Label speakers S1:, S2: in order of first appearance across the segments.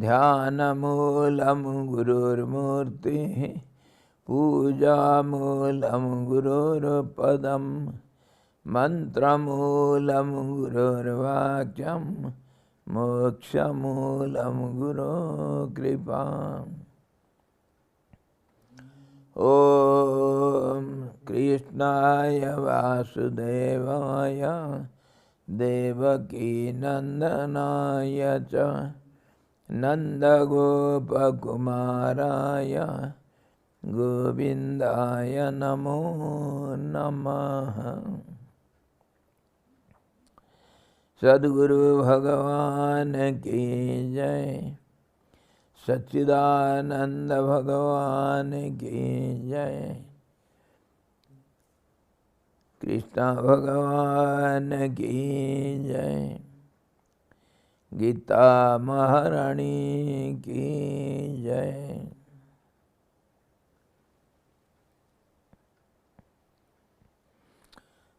S1: ध्यानमूलं गुरुर्मूर्तिः पूजामूलं गुरुर्पदं मन्त्रमूलं गुरुर्वाक्यं मोक्षमूलं गुरुकृपा। ॐ कृष्णाय वासुदेवाय देवकीनन्दनाय च नन्दगोपकुमाराय गोविन्दाय नमो नमः। सद्गुरु भगवान की जय, सच्चिदानंद भगवान की जय, कृष्ण भगवान की जय, गीता महारानी की जय।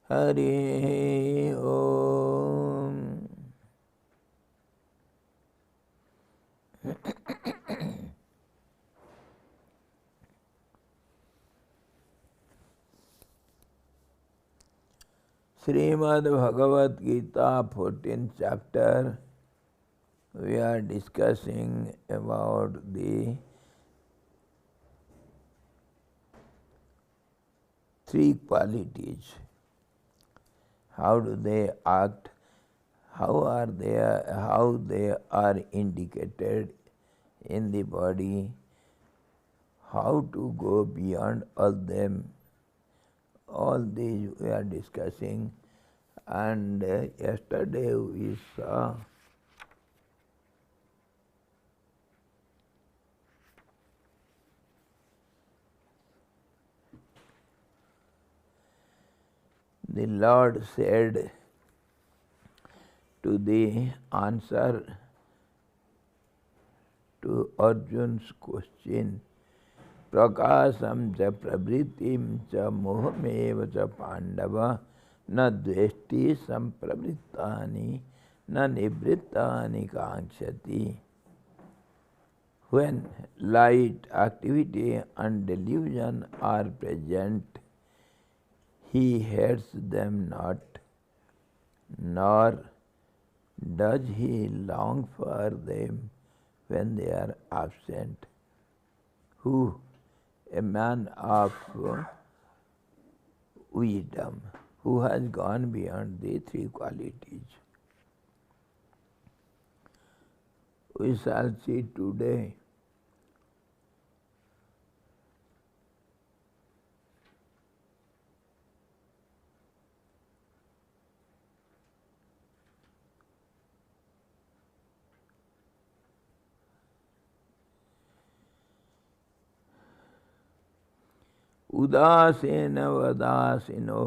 S1: हरि ओम। Srimad Bhagavad Gita 14th chapter, we are discussing about the three qualities. How do they act? How they are indicated in the body? How to go beyond all them? All these we are discussing, and yesterday we saw the Lord said to the answer to Arjun's question, Prakasam cha pravritim cha mohameva cha pandava na dveshti sampravrittani na nivrittani kankshati. When light, activity and delusion are present, he hates them not, nor does he long for them when they are absent. Who? A man of wisdom, who has gone beyond the three qualities. We shall see today Udasena vadasino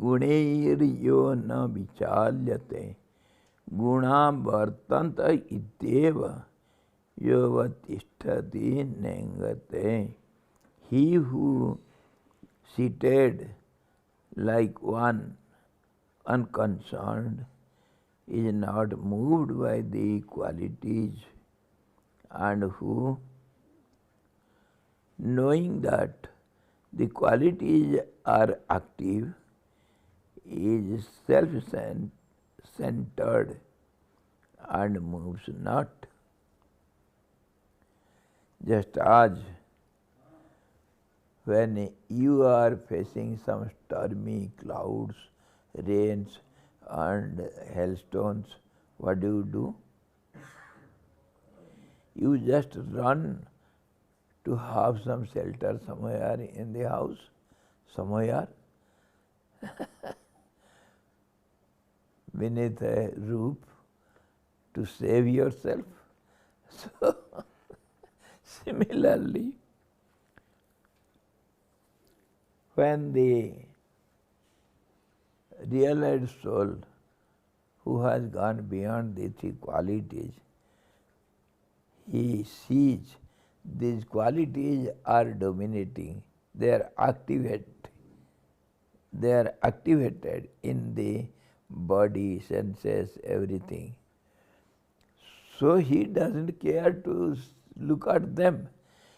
S1: guneiryo na vichalyate guna vartanta ityeva yovatishtati nengate. He who seated like one unconcerned is not moved by the qualities, and who, knowing that the qualities are active, is self-centered and moves not. Just as when you are facing some stormy clouds, rains and hailstones, what do? You just run to have some shelter somewhere in the house, somewhere beneath a roof to save yourself. So, similarly, when the realized soul who has gone beyond the three qualities, he sees these qualities are dominating, they are activated in the body, senses, everything. So he doesn't care to look at them.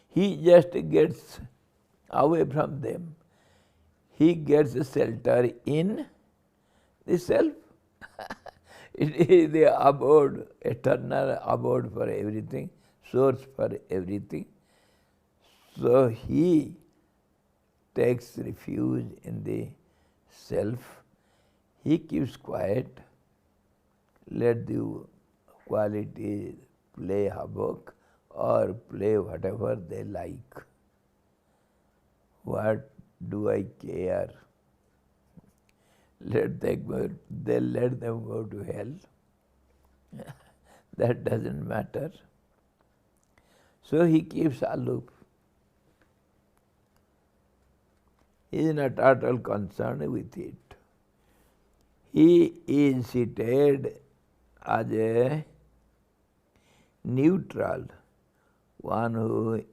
S1: He just gets away from them. He gets shelter in the self. It is the abode, eternal abode for everything, source for everything. So he takes refuge in the self. He keeps quiet, let the qualities play havoc or play whatever they like. What do I care? Let them go, let them go to hell. That doesn't matter. So he keeps aloof. He is not at all concerned with it. He is seated as a neutral, one who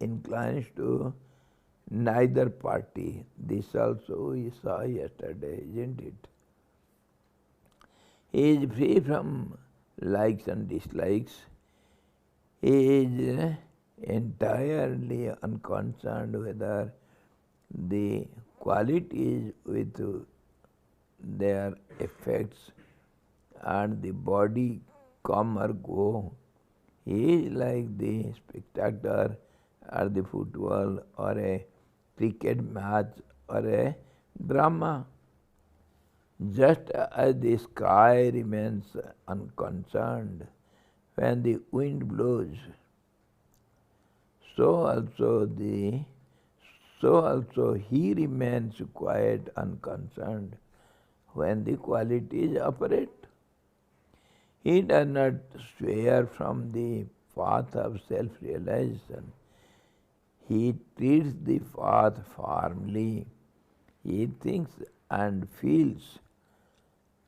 S1: inclines to neither party. This also we saw yesterday, isn't it? He is free from likes and dislikes. He is entirely unconcerned whether the qualities with their effects and the body come or go. He is like the spectator at the football or a cricket match or a drama. Just as the sky remains unconcerned when the wind blows, so also he remains quiet, unconcerned when the qualities operate. He does not swear from the path of self-realization. He treats the path firmly. He thinks and feels.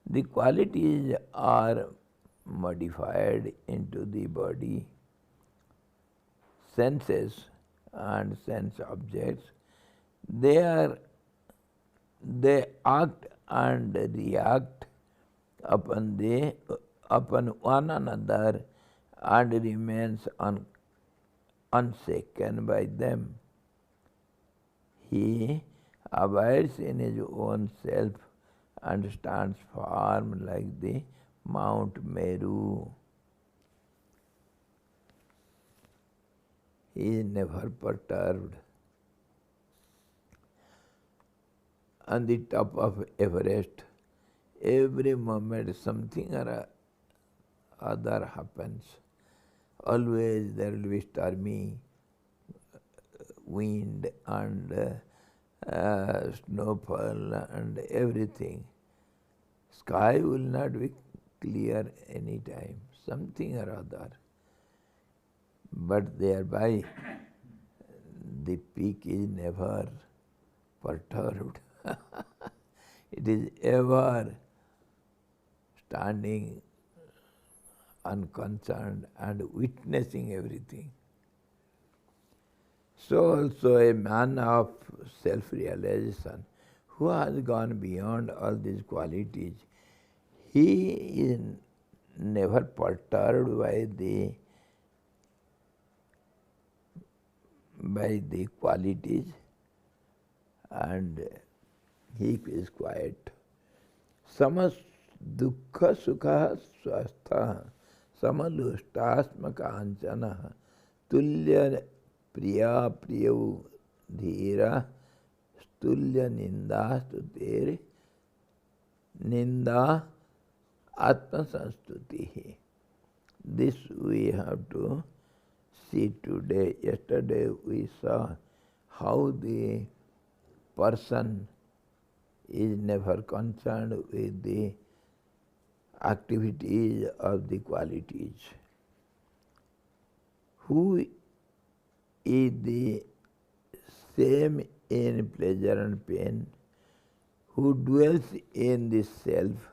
S1: The qualities are modified into the body, senses and sense objects. They act and react upon one another and remains unshaken by them. He abides in his own self and stands firm like the Mount Meru. He is never perturbed. On the top of Everest, every moment something or other happens. Always there will be stormy wind and snowfall and everything. Sky will not be clear any time, something or other. But thereby the peak is never perturbed. It is ever standing unconcerned and witnessing everything. So also a man of self-realization who has gone beyond all these qualities, he is never perturbed by the qualities and he is quiet. Samas dukkha sukha swastha samalushtasma kanchana tulya priya priyav dhira stulya ninda stutir ninda atma sanstuti. This we have to see today. Yesterday we saw how the person is never concerned with the activities of the qualities. Who is the same in pleasure and pain, who dwells in the self,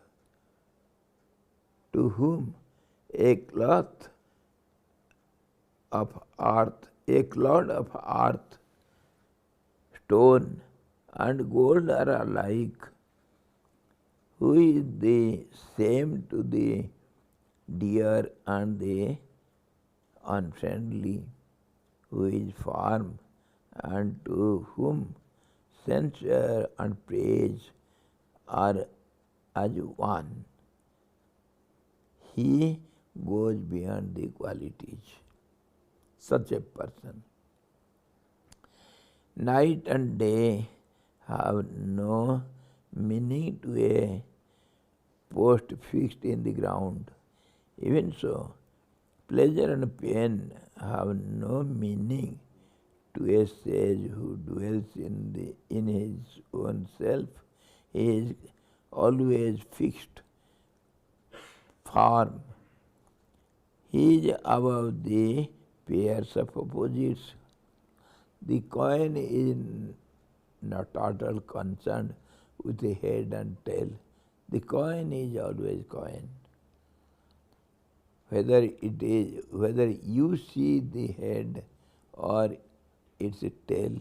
S1: to whom a cloth of earth, a clod of earth, stone and gold are alike, who is the same to the dear and the unfriendly, who is firm and to whom censure and praise are as one. He goes beyond the qualities. Such a person. Night and day have no meaning to a post fixed in the ground. Even so, pleasure and pain have no meaning to a sage who dwells in his own self. He is always fixed, firm. He is above the pairs of opposites. The coin is not at all concerned with the head and tail. The coin is always coin. Whether you see the head or its tail,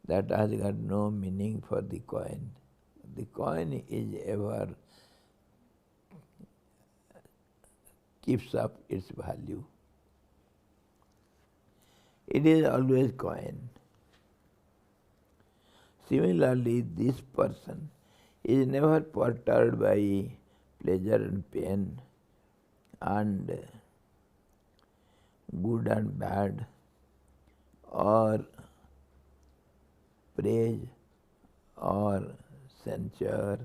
S1: that has got no meaning for the coin. The coin is ever keeps up its value. It is always coin. Similarly, this person is never perturbed by pleasure and pain and good and bad or praise or censure,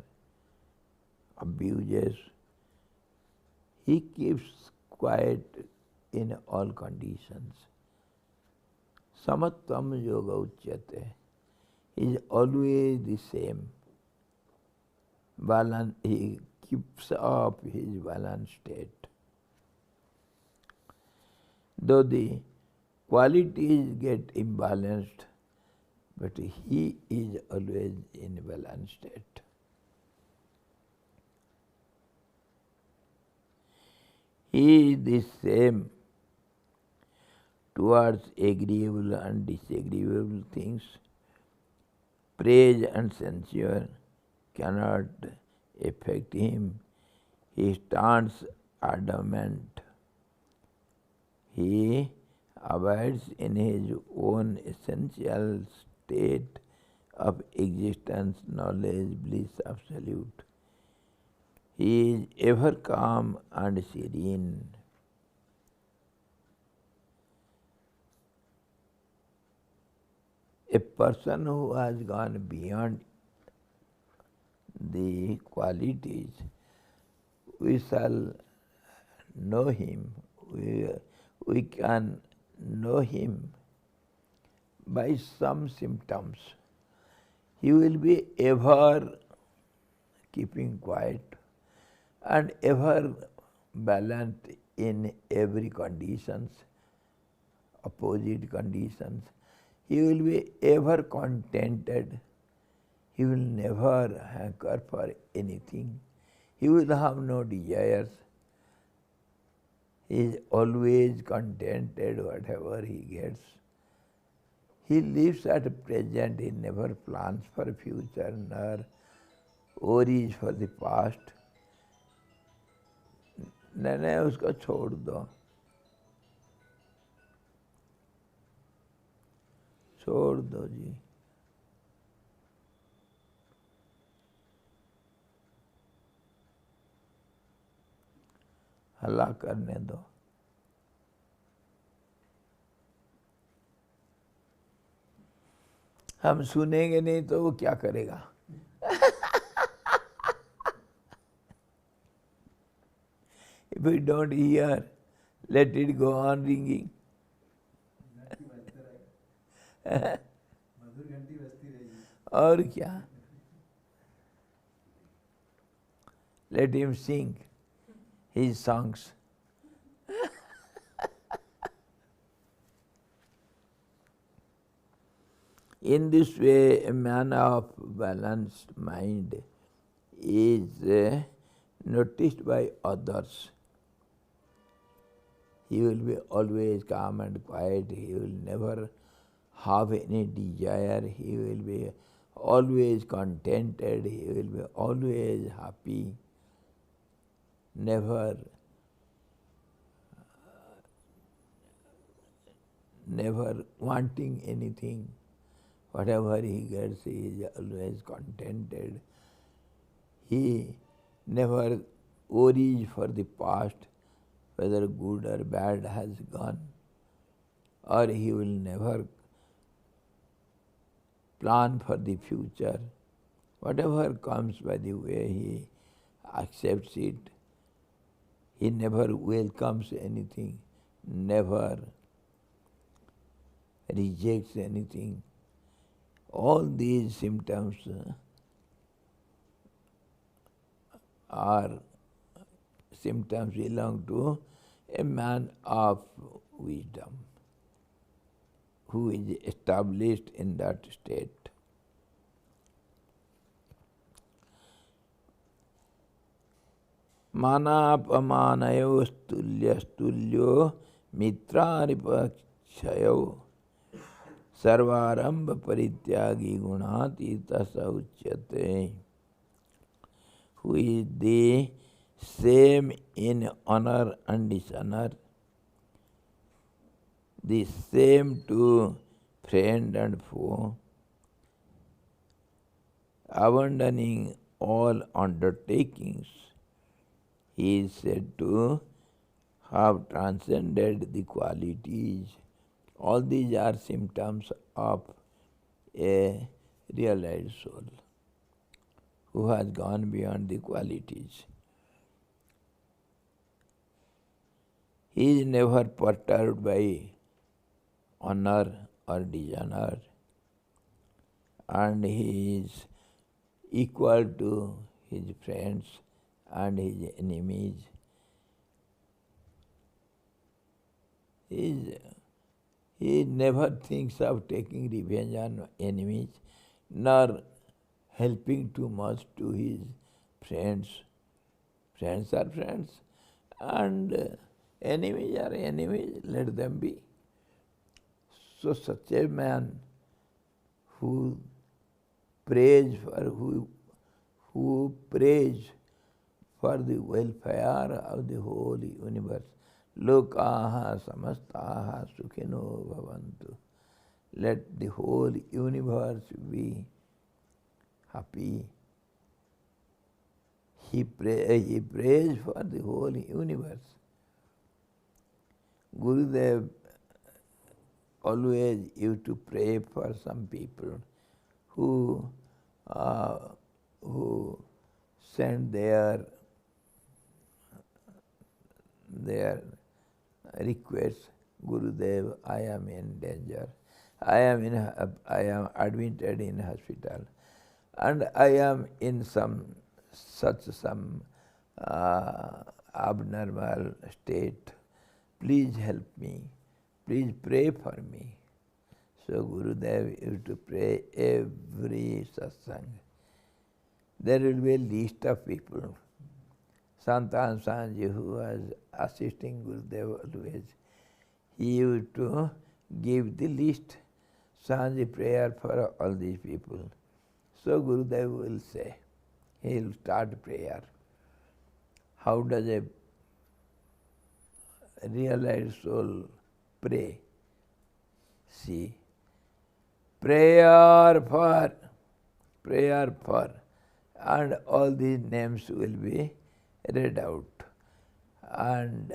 S1: abuses. He keeps quiet in all conditions. Samatvam yoga uchyate. He is always the same. He keeps up his balanced state. Though the qualities get imbalanced, but he is always in a balanced state. He is the same towards agreeable and disagreeable things. Praise and censure cannot affect him. He stands adamant. He abides in his own essential state of existence, knowledge, bliss absolute. He is ever calm and serene. A person who has gone beyond the qualities, we shall know him. We can know him by some symptoms. He will be ever keeping quiet and ever balanced in every conditions, opposite conditions. He will be ever contented. He will never hanker for anything. He will have no desires. He is always contented whatever he gets. He lives at present. He never plans for future nor worries for the past. नहीं उसको छोड़ दो, छोड़ दो जी. हल्ला करने दो. हम सुनेंगे नहीं तो वो क्या करेगा? If we don't hear, let it go on ringing. और क्या? Let him sing his songs. In this way, a man of balanced mind is noticed by others. He will be always calm and quiet. He will never have any desire. He will be always contented. He will be always happy. Never never wanting anything. Whatever he gets, he is always contented. He never worries for the past, whether good or bad has gone, or he will never plan for the future. Whatever comes by the way, he accepts it. He never welcomes anything, never rejects anything. All these symptoms belong to a man of wisdom who is established in that state. Manapamanayostulyastulyo mitraripakshayo sarvarambha parityagi gunatita sauchyate. Who is the same in honor and dishonor, the same to friend and foe, abandoning all undertakings. He is said to have transcended the qualities. All these are symptoms of a realized soul who has gone beyond the qualities. He is never perturbed by honor or dishonor, and he is equal to his friends and his enemies. He never thinks of taking revenge on enemies, nor helping too much to his friends. Friends are friends, and enemies are enemies, let them be. So such a man who prays for the welfare of the whole universe. Lokaha samastaha sukhino bhavantu. Let the whole universe be happy. He prays for the whole universe. Gurudev always used to pray for some people who sent their requests. Gurudev, I am in danger. I am admitted in hospital, and I am in some abnormal state. Please help me. Please pray for me. So Gurudev used to pray every satsang. There will be a list of people. Santan Sanji, who was assisting Gurudev always, he used to give the list. Sanji prayer for all these people. So Gurudev will say, he will start prayer. How does a realized soul pray? See, prayer for, and all these names will be read out. And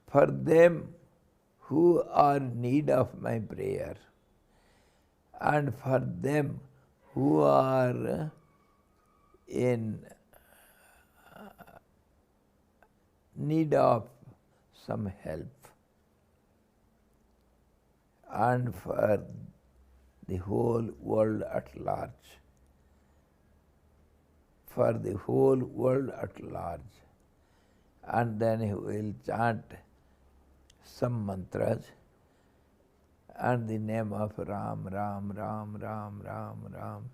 S1: for them who are in need of my prayer, and for them who are in need of some help, and for the whole world at large. For the whole world at large. And then he will chant some mantras and the name of Ram, Ram, Ram, Ram, Ram, Ram.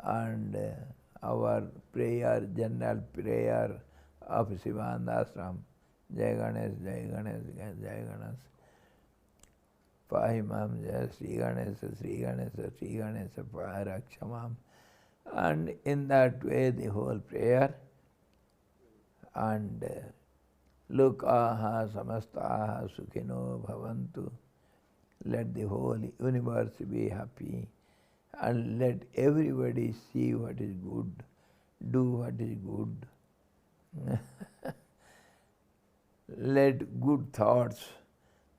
S1: And our prayer, general prayer of Sivanandasram, Jai Ganesh, Jai Ganesh, Jai Ganesh. Pahimam, Jai Sri Ganesh, Sri Ganesh, Sri Ganesh, Paharakshamam. And in that way the whole prayer, and Lokaha samastaha sukhino bhavantu. Let the whole universe be happy and let everybody see what is good, do what is good. Let good thoughts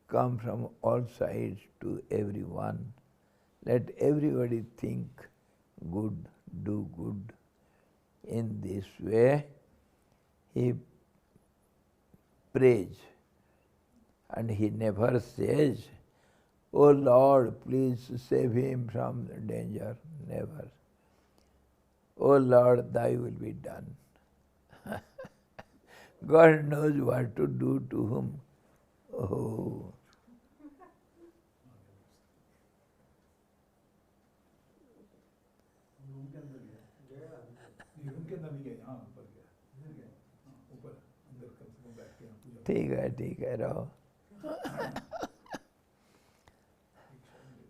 S1: come from all sides to everyone. Let everybody think good, do good. In this way, he prays and he never says, "Oh Lord, please save him from danger." Never. "Oh Lord, thy will be done." God knows what to do to whom. Oh. ठीक है रहो.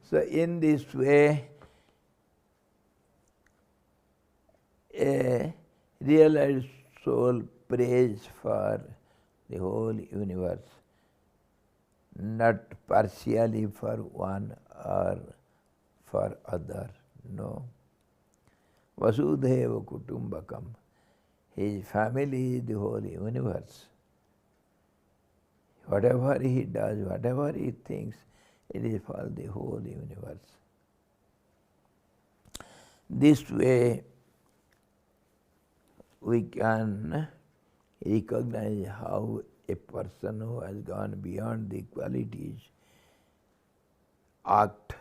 S1: So in this way, a realized soul prays for the whole universe, not partially for one or for other. No. Vasudhaiva Kutumbakam. His family is the whole universe. Whatever he does, whatever he thinks, it is for the whole universe. This way, we can recognize how a person who has gone beyond the qualities act.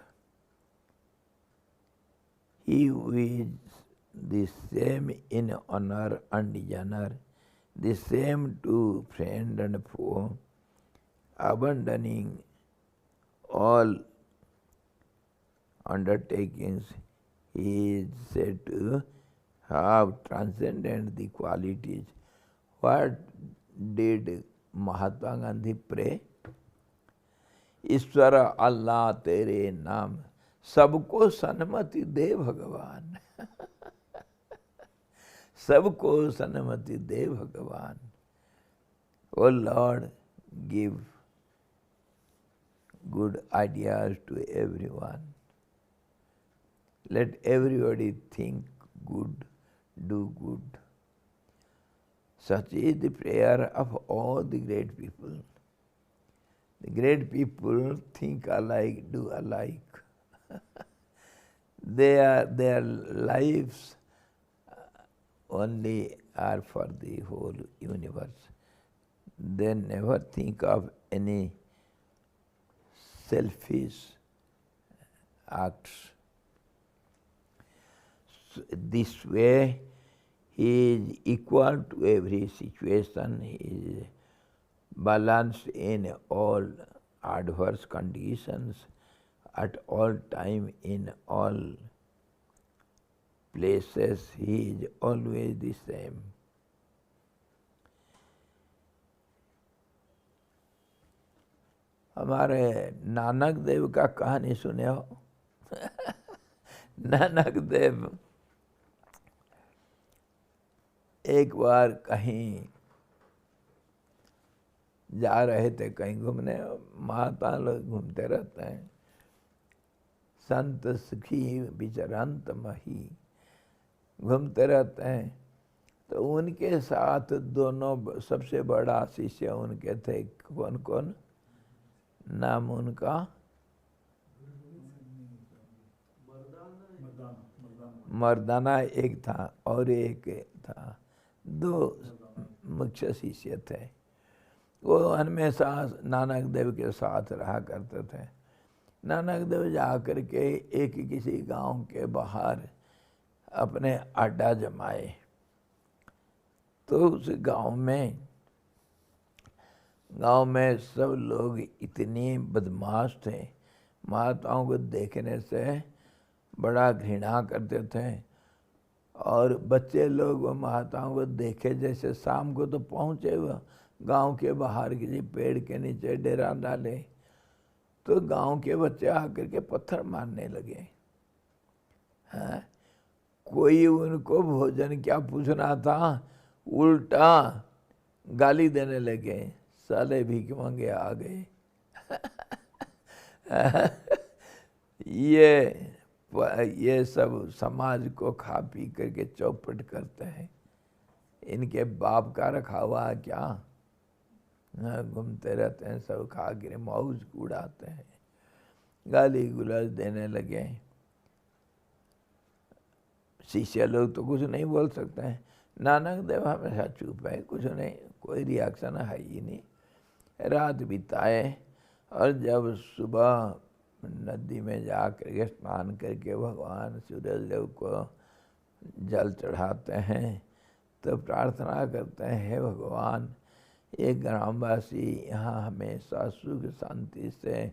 S1: He who is the same in honor and dishonor, the same to friend and foe, abandoning all undertakings, he is said to have transcended the qualities. What did Mahatma Gandhi pray? ईश्वर अल्लाह तेरे नाम सबको सन्मति दे भगवान. सबको सन्मति दे भगवान. O Lord, give good ideas to everyone. Let everybody think good, do good. Such is the prayer of all the great people. The great people think alike, do alike. Their lives only are for the whole universe. They never think of any selfish acts. So this way, he is equal to every situation. He is balanced in all adverse conditions, at all time, in all places. He is always the same. हमारे नानक देव का कहानी सुने हो? नानक देव एक बार कहीं जा रहे थे, कहीं घूमने. महात्मा लोग घूमते रहते हैं. संत सुखी विचरंत मही, घूमते रहते हैं. तो उनके साथ दोनों सबसे बड़ा शिष्य उनके थे. कौन कौन? नाम उनका? मर्दाना एक था और एक था. दो मुख्य शिष्य थे. वो हमेशा नानक देव के साथ रहा करते थे. नानक देव जाकर के एक किसी गांव के बाहर अपने अड्डा जमाए. तो उस गांव में सब लोग इतने बदमाश थे, महात्माओं को देखने से बड़ा घृणा करते थे. और बच्चे लोग महात्माओं को देखे जैसे शाम को तो पहुँचे वह गांव के बाहर किसी पेड़ के नीचे डेरा डाले, तो गांव के बच्चे आकर के पत्थर मारने लगे. हाँ? कोई उनको भोजन क्या पूछना था, उल्टा गाली देने लगे, साले भीख मांगे आ गए। ये सब समाज को खा पी करके चौपट करते हैं। इनके बाप का रखा हुआ है क्या? घूमते रहते हैं, सब खा के मौज उड़ाते हैं। गाली गुलाज देने लगे। शिष्य लोग तो कुछ नहीं बोल सकते हैं। नानक देव हमेशा चुप है, कुछ नहीं, कोई रिएक्शन है ही नहीं। रात बिताए और जब सुबह नदी में जा करके स्नान करके भगवान सूरज देव को जल चढ़ाते हैं तो प्रार्थना करते हैं, हे भगवान, ये ग्रामवासी यहाँ हमेशा सुख शांति से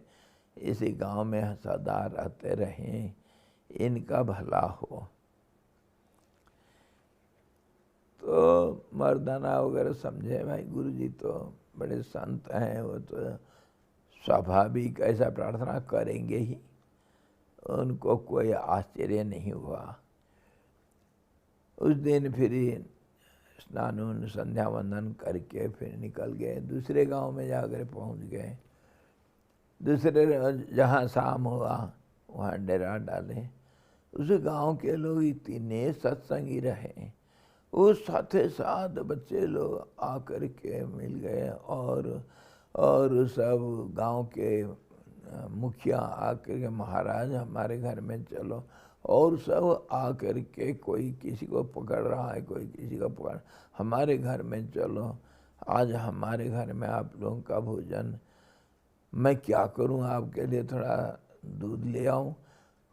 S1: इसी गांव में सदा रहते रहें, इनका भला हो। तो मर्दाना वगैरह समझे, भाई गुरुजी तो बड़े संत हैं, वो तो स्वाभाविक ऐसा प्रार्थना करेंगे ही, उनको कोई आश्चर्य नहीं हुआ। उस दिन फिर स्नान संध्या वंदन करके फिर निकल गए, दूसरे गांव में जाकर पहुंच गए। दूसरे जहाँ शाम हुआ वहाँ डेरा डाले। उस गांव के लोग इतने सत्संगी रहे, उस साथे साथ बच्चे लोग आकर के मिल गए और सब गांव के मुखिया आकर के, महाराज हमारे घर में चलो, और सब आकर के कोई किसी को पकड़ रहा है, कोई किसी को पकड़, हमारे घर में चलो, आज हमारे घर में आप लोगों का भोजन, मैं क्या करूं, आपके लिए थोड़ा दूध ले आऊं,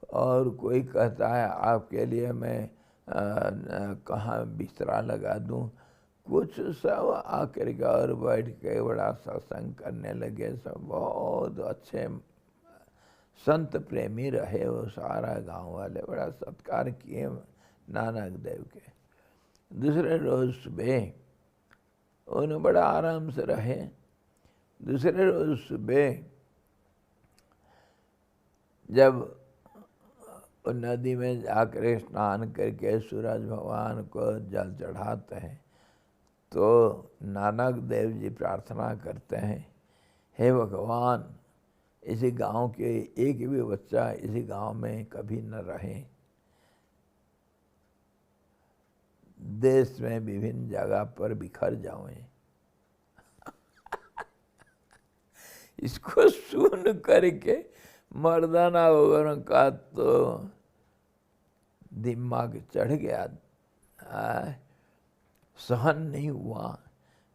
S1: और कोई कहता है आपके लिए मैं कहाँ बिस्तरा लगा दूं। कुछ सब आकर के और बैठ के बड़ा सत्संग करने लगे। सब बहुत अच्छे संत प्रेमी रहे, वो सारा गांव वाले बड़ा सत्कार किए नानक देव के। दूसरे रोज सुबह उन्हें बड़ा आराम से रहे। दूसरे रोज सुबह जब नदी में जाकर स्नान करके सूरज भगवान को जल चढ़ाते हैं तो नानक देव जी प्रार्थना करते हैं, हे भगवान, इसी गांव के एक भी बच्चा इसी गांव में कभी न रहे, देश में विभिन्न जगह पर बिखर जाएं। इसको सुन करके मर्दाना वगैरह का तो दिमाग चढ़ गया, सहन नहीं हुआ।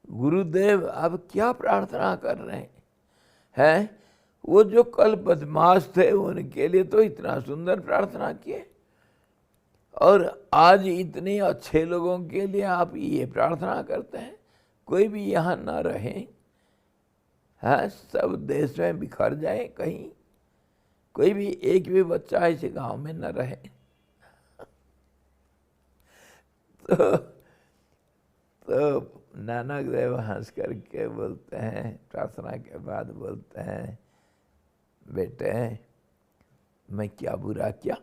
S1: गुरुदेव अब क्या प्रार्थना कर रहे हैं? वो जो कल बदमाश थे उनके लिए तो इतना सुंदर प्रार्थना किए, और आज इतने अच्छे लोगों के लिए आप ये प्रार्थना करते हैं, कोई भी यहाँ ना रहे, है सब देश में बिखर जाए, कहीं कोई भी एक भी बच्चा इस गांव में न रहे। तो नानक देव हंस करके बोलते हैं, प्रार्थना के बाद बोलते हैं, बेटे मैं क्या बुरा किया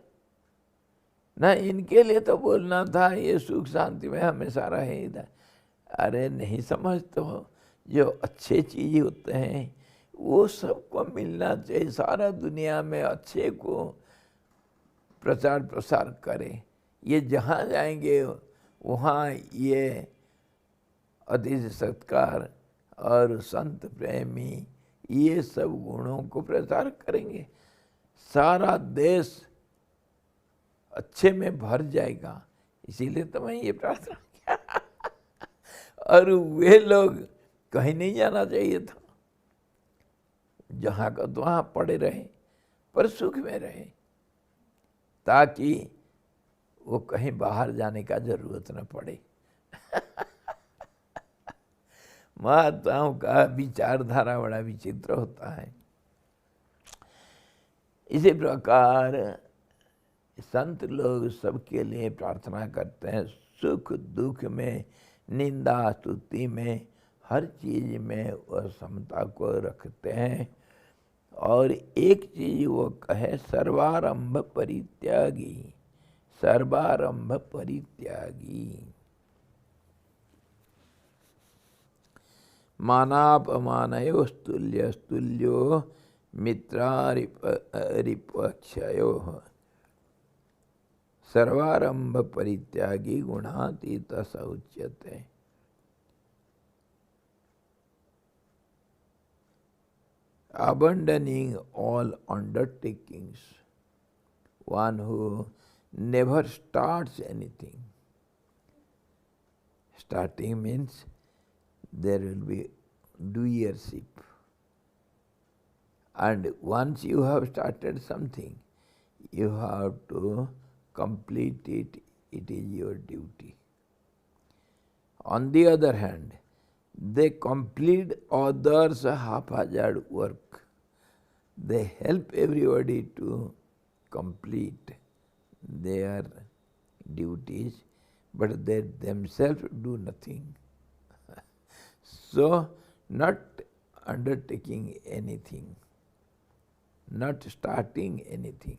S1: ना, इनके लिए तो बोलना था ये सुख शांति में हमेशा रहे इधर। अरे नहीं समझते हो, जो अच्छे चीज होते हैं वो सबको मिलना चाहिए, सारा दुनिया में अच्छे को प्रचार प्रसार करें। ये जहाँ जाएंगे वहाँ ये अतिथि सत्कार और संत प्रेमी ये सब गुणों को प्रचार करेंगे, सारा देश अच्छे में भर जाएगा। इसीलिए तो मैं ये प्रार्थना किया। और वे लोग कहीं नहीं जाना चाहिए था, जहाँ का तो वहाँ पड़े रहे, पर सुख में रहे, ताकि वो कहीं बाहर जाने का जरूरत न पड़े। महात्माओं का विचारधारा बड़ा विचित्र होता है। इसी प्रकार संत लोग सबके लिए प्रार्थना करते हैं, सुख दुख में, निंदा स्तुति में, हर चीज में वह समता को रखते हैं। और एक चीज वो कहे, सर्वारंभ परित्यागी, सर्वारंभ परित्यागी। मानापमानयोस्तुल्यस्तुल्यो मित्रारिपक्षयोः सर्वारंभ परित्यागी गुणातीत स उच्यते. Abandoning all undertakings, one who never starts anything. Starting means there will be doership. And once you have started something, you have to complete it. It is your duty. On the other hand, they complete others' haphazard work. They help everybody to complete their duties, but they themselves do nothing. So, not undertaking anything, not starting anything.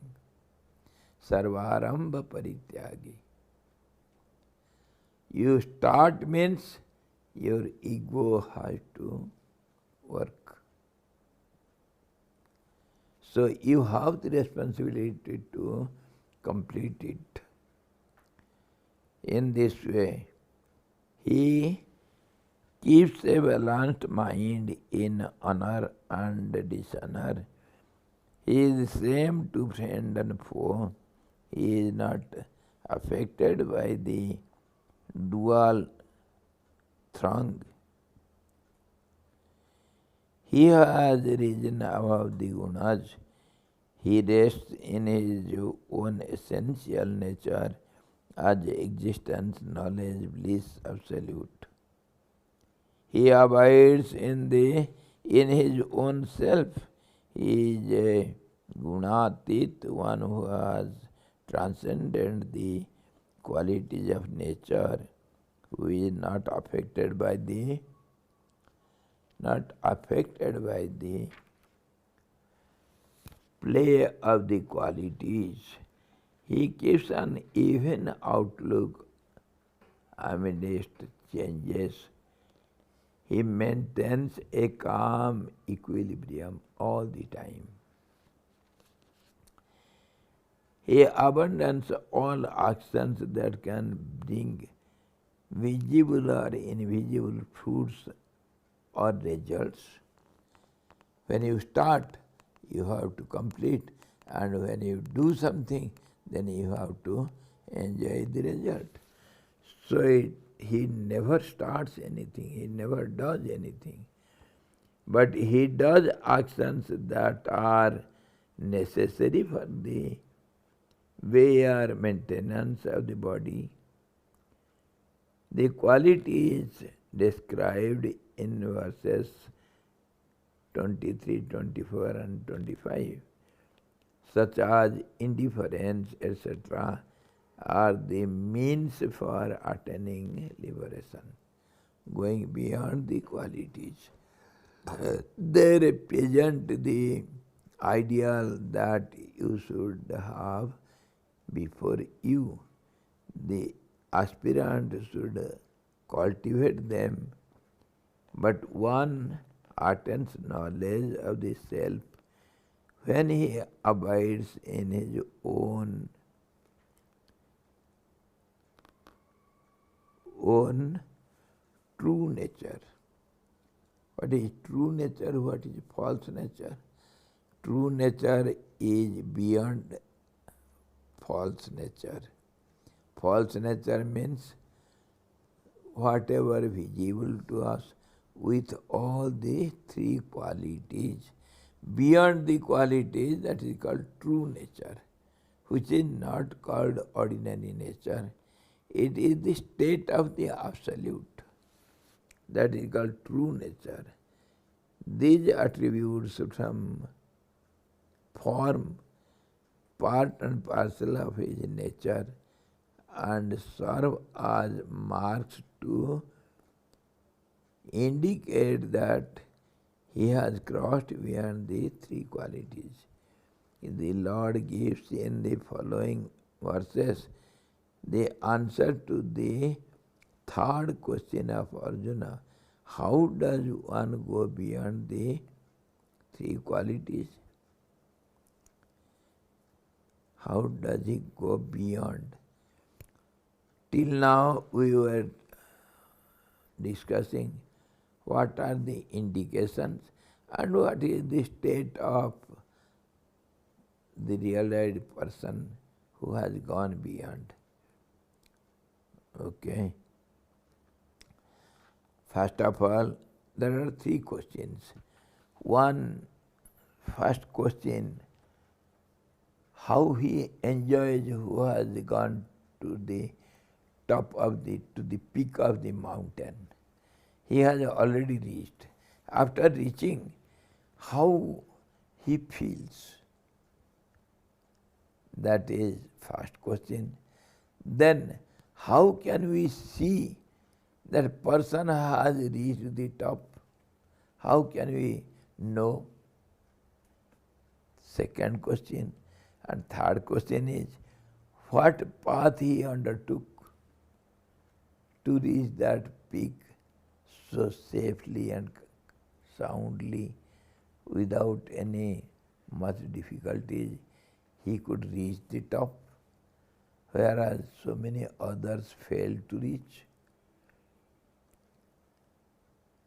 S1: Sarvarambha parityagi. You start means your ego has to work. So you have the responsibility to complete it. In this way, he keeps a balanced mind in honor and dishonor. He is same to friend and foe. He is not affected by the dual throng. He has risen above the gunas. He rests in his own essential nature as existence, knowledge, bliss, absolute. He abides in his own self. He is a gunatit, one who has transcended the qualities of nature, who is not affected by the play of the qualities. He keeps an even outlook amidst changes. He maintains a calm equilibrium all the time. He abandons all actions that can bring visible or invisible fruits or results. When you start, you have to complete, and when you do something, then you have to enjoy the result. So he never starts anything, he never does anything. But he does actions that are necessary for the way or maintenance of the body. The qualities described in verses 23, 24 and 25, such as indifference, etc., are the means for attaining liberation, going beyond the qualities. They represent the ideal that you should have before you. The aspirant should cultivate them, but one attains knowledge of the self when he abides in his own true nature. What is true nature? What is false nature? True nature is beyond false nature. False nature means whatever visible to us with all the three qualities. Beyond the qualities, that is called true nature, which is not called ordinary nature. It is the state of the absolute. That is called true nature. These attributes from form part and parcel of his nature and serve as marks to indicate that he has crossed beyond the three qualities. The Lord gives in the following verses the answer to the third question of Arjuna. How does one go beyond the three qualities? How does he go beyond? Till now we were discussing what are the indications and what is the state of the realized person who has gone beyond. Okay. First of all, there are three questions. First question, how he enjoys who has gone to the to the peak of the mountain. He has already reached. After reaching, how he feels. That is first question. Then, how can we see that person has reached the top? How can we know? Second question. And third question is, what path he undertook to reach that peak so safely and soundly, without any much difficulties, he could reach the top, whereas so many others failed to reach.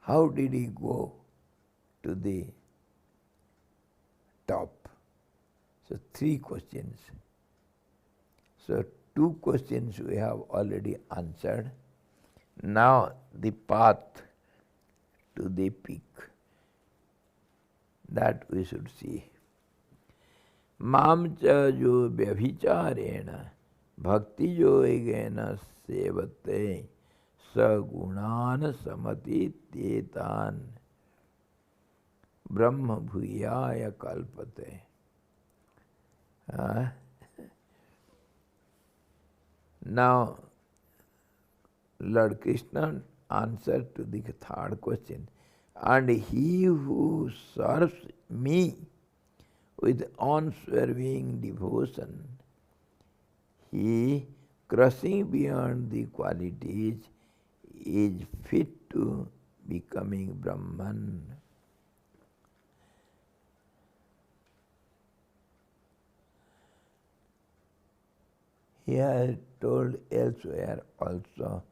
S1: How did he go to the top? So three questions. So two questions we have already answered. Now the path to the peak, that we should see. Mam cha jo vyabhicharena bhakti yogena sevate sagunan samati tetan brahma bhuyaya kalpate. Now, Lord Krishna answered to the third question. And he who serves me with unswerving devotion, he, crossing beyond the qualities, is fit to becoming Brahman. He has told elsewhere also,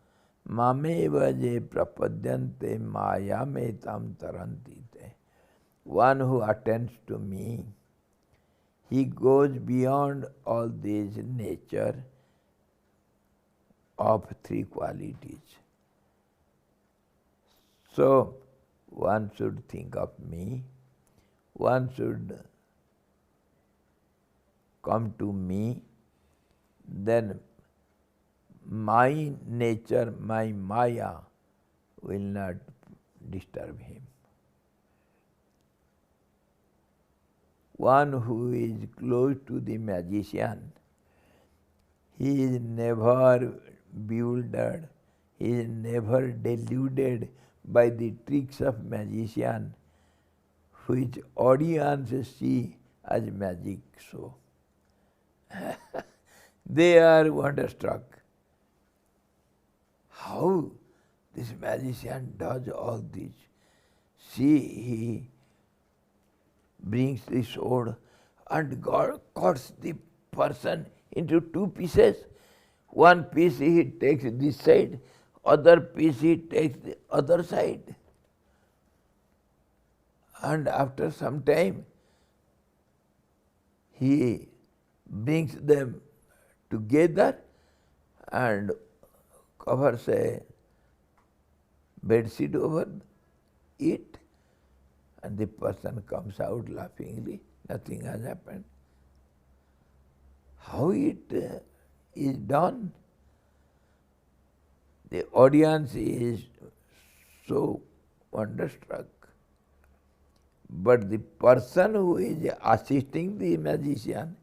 S1: Mameva je prapadyante maya me tam tarantite. One who attends to me, he goes beyond all these nature of three qualities. So, one should think of me, one should come to me, then my nature, my maya will not disturb him. One who is close to the magician, he is never bewildered, he is never deluded by the tricks of magician, which audiences see as magic show. They are wonderstruck. How this magician does all this? See, he brings the sword and God cuts the person into two pieces. One piece he takes this side, other piece he takes the other side. And after some time, he brings them together and covers a bedsheet over it, and the person comes out laughingly. Nothing has happened. How it is done? The audience is so wonderstruck. But the person who is assisting the magician,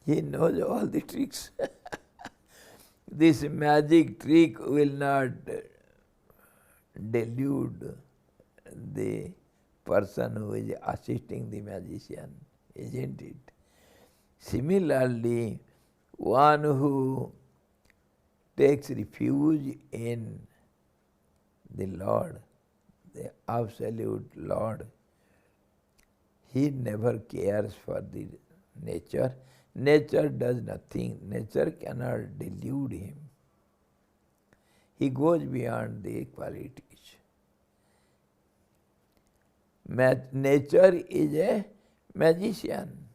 S1: he knows all the tricks. This magic trick will not delude the person who is assisting the magician, isn't it? Similarly, one who takes refuge in the Lord, the absolute Lord. He never cares for the nature. Nature does nothing. Nature cannot delude him. He goes beyond the qualities. Nature is a magician.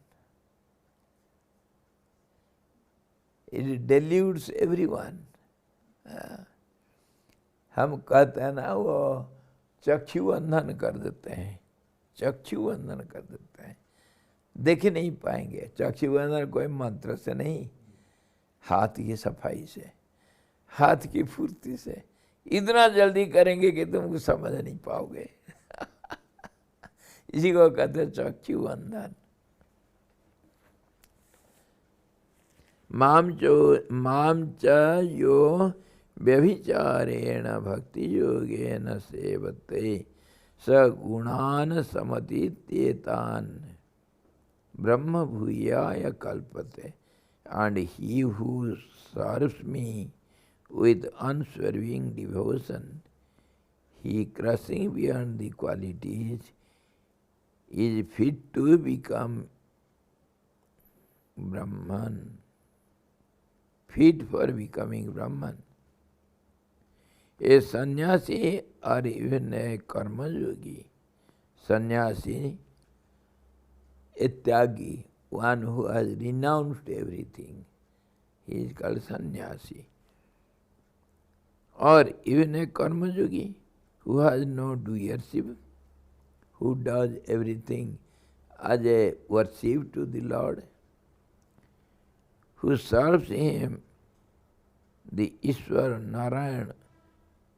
S1: It deludes everyone. हम कहते हैं ना वो चक्षु अंधन कर देते हैं, चक्षु अंधन कर देते हैं, देख ही नहीं पाएंगे। चक्षु अंधन कोई मंत्र से नहीं, हाथ की सफाई से, हाथ की फुर्ती से इतना जल्दी करेंगे कि तुम समझ नहीं पाओगे। इसी को कहते हैं चक्षु अंधन। माम च यो व्यभिचारेण भक्ति योगेन सेवते स गुणान समतीत्येतान ब्रह्म भूयाय कल्पते। And he who serves me with unswerving devotion, he crossing beyond the qualities, is fit to become Brahman, fit for becoming Brahman. A sannyasi or even a karma yogi, sannyasi, a tyagi, one who has renounced everything, he is called sannyasi. Or even a karma yogi who has no doership, who does everything as a worship to the Lord, who serves him, the Ishwar Narayan,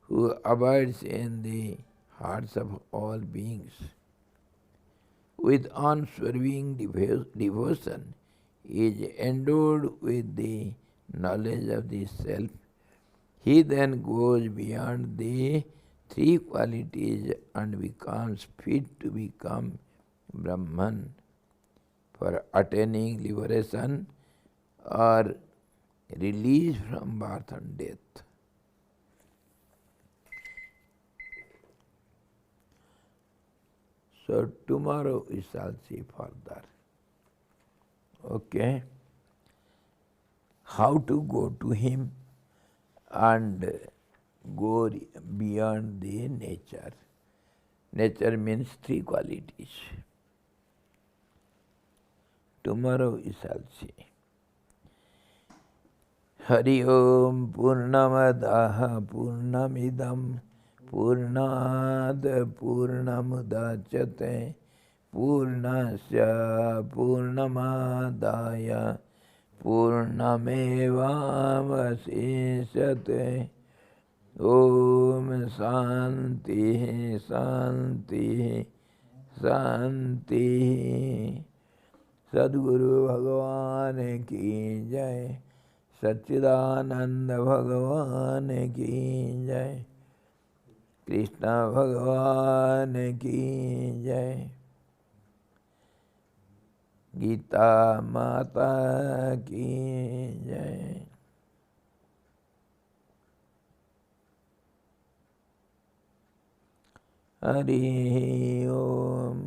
S1: who abides in the hearts of all beings. With unswerving devotion, is endowed with the knowledge of the self. He then goes beyond the three qualities and becomes fit to become Brahman for attaining liberation or release from birth and death. So tomorrow we shall see further. Okay? How to go to him and go beyond the nature. Nature means three qualities. Tomorrow we shall see. Hari Om Purnamadaha Purnamidam Purnad Purnamudachyate Purnasya Purnamadaya Purnamevavasishyate. Om Shanti Shanti Shanti. Sadguru Bhagavan ki jai, Satchidananda Bhagavan ki jai, Krishna Bhagavan ki jai, Gita Mata ki jai. Hari Om.